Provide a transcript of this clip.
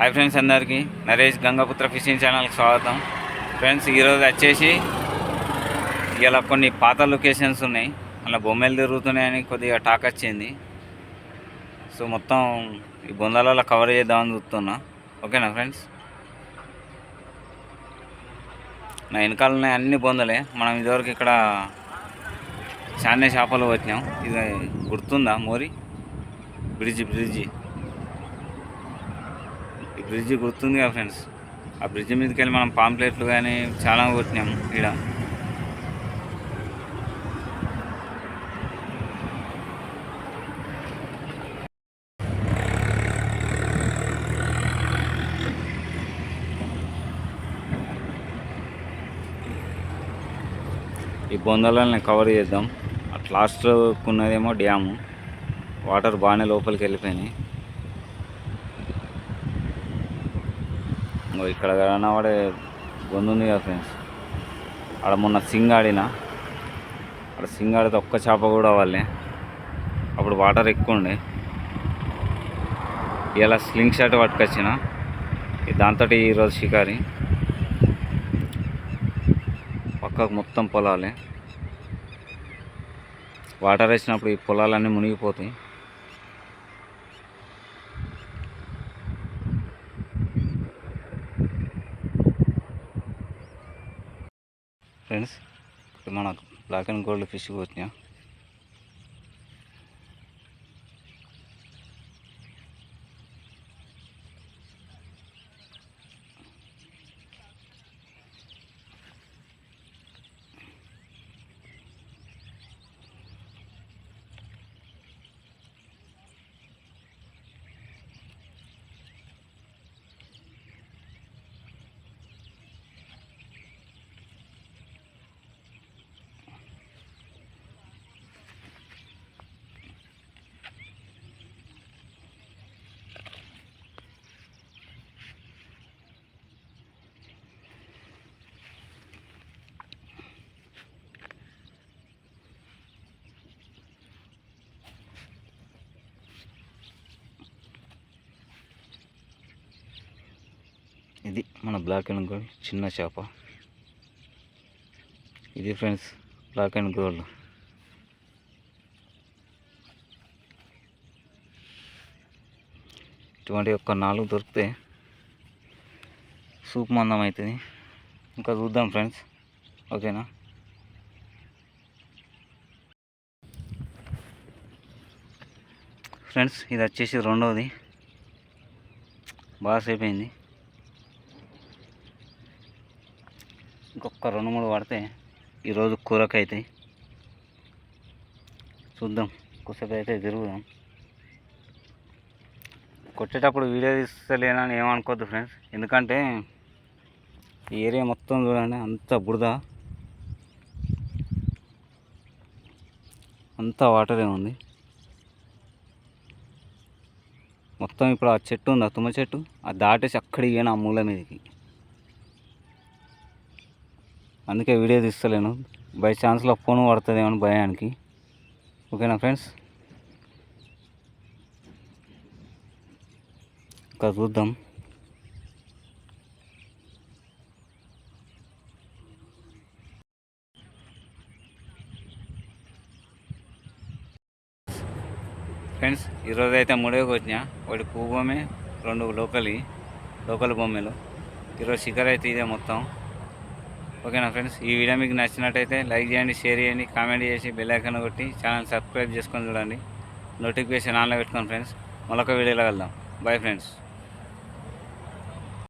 Hi friends, అందరికీ Naresh Gangaputra fishing ఛానల్కి స్వాగతం. ఫ్రెండ్స్, ఈరోజు వచ్చేసి ఇలా కొన్ని పాత లొకేషన్స్ ఉన్నాయి, అలా బొమ్మలు తిరుగుతున్నాయని కొద్దిగా టాక్ వచ్చింది. సో మొత్తం ఈ బొందలలో కవర్ చేద్దామని చూస్తున్నా. ఓకేనా ఫ్రెండ్స్? నా వెనకాల ఉన్నాయి అన్ని బొందలే. మనం ఇదివరకు ఇక్కడ చానే చేపలు వచ్చినాం. ఇది గుర్తుందా? మోరి బ్రిడ్జి ఈ బ్రిడ్జి గుర్తుంది కదా ఫ్రెండ్స్. ఆ బ్రిడ్జి మీదకి వెళ్ళి మనం పాంప్లెట్లు కానీ చాలా కొట్టినాం. ఇక్కడ ఈ బొందలని కవర్ చేద్దాం. అట్ లాస్ట్ ఉన్నదేమో డ్యాము. వాటర్ బాగానే లోపలికి వెళ్ళిపోయినాయి. ఇక్కడ కనబడే బొందు ఉంది కదా ఫ్రెండ్స్, ఆడ మొన్న సింగ్ ఆడిన, ఆడ సింగ్ ఆడితే ఒక్క చేప కూడా వాళ్ళే. అప్పుడు వాటర్ ఎక్కువ ఉండే. ఇలా స్లింగ్ షాట్ పట్టుకొచ్చిన, దాంతో ఈరోజు షికారి. పక్కకు మొత్తం పొలాలే. వాటర్ వేసినప్పుడు ఈ పొలాలన్నీ మునిగిపోతాయి. ఫ్రెండ్స్, మనకు బ్లాక్ అండ్ గోల్డ్ ఫిష్ వచ్చినాయి. ఇది మన బ్లాక్ అండ్ గోల్డ్ చిన్న చేప. ఇది ఫ్రెండ్స్ బ్లాక్ అండ్ గోల్డ్. ఇటువంటి ఒక 4 దొరికితే సూప్ మందం అవుతుంది. ఇంకా చూద్దాం ఫ్రెండ్స్. ఓకేనా? ఫ్రెండ్స్, ఇది వచ్చేసి రెండవది. బాగా సేపు అయింది. ఇంకొక 2-3 పడితే ఈరోజు కూరకు అవుతాయి. చూద్దాం, కొద్దిసేపు అయితే తిరుగుదాం. కొట్టేటప్పుడు వీడియో తీస్తలేనని ఏమనుకోవద్దు ఫ్రెండ్స్, ఎందుకంటే ఈ ఏరియా మొత్తం చూడండి, అంత బురద, అంతా వాటరే ఉంది మొత్తం. ఇప్పుడు ఆ చెట్టు ఉంది, ఆ తుమ్మ చెట్టు, అది దాటేసి అక్కడికి ఆ మూల మీదకి. అందుకే వీడియో తీస్తలేను, బై ఛాన్స్లో ఫోన్ పడుతుందేమో భయానికి. ఓకేనా ఫ్రెండ్స్? ఇంకా చూద్దాం. ఫ్రెండ్స్, ఈరోజు అయితే 3 వచ్చినా. ఒకటి పువ్వు బొమ్మే, 2 లోకల్ బొమ్మలు. ఈరోజు షికారు అయితే ఇదే మొత్తం. ఓకేనా ఫ్రెండ్స్? ఈ వీడియో మీకు నచ్చినట్టయితే లైక్ చేయండి, షేర్ చేయండి, కామెంట్ చేసి బెల్ ఐకాన్ కొట్టి ఛానల్ సబ్స్క్రైబ్ చేసుకొని చూడండి. నోటిఫికేషన్ ఆన్లో పెట్టుకోండి ఫ్రెండ్స్. మరొక వీడియోలో వెళ్దాం. Bye friends.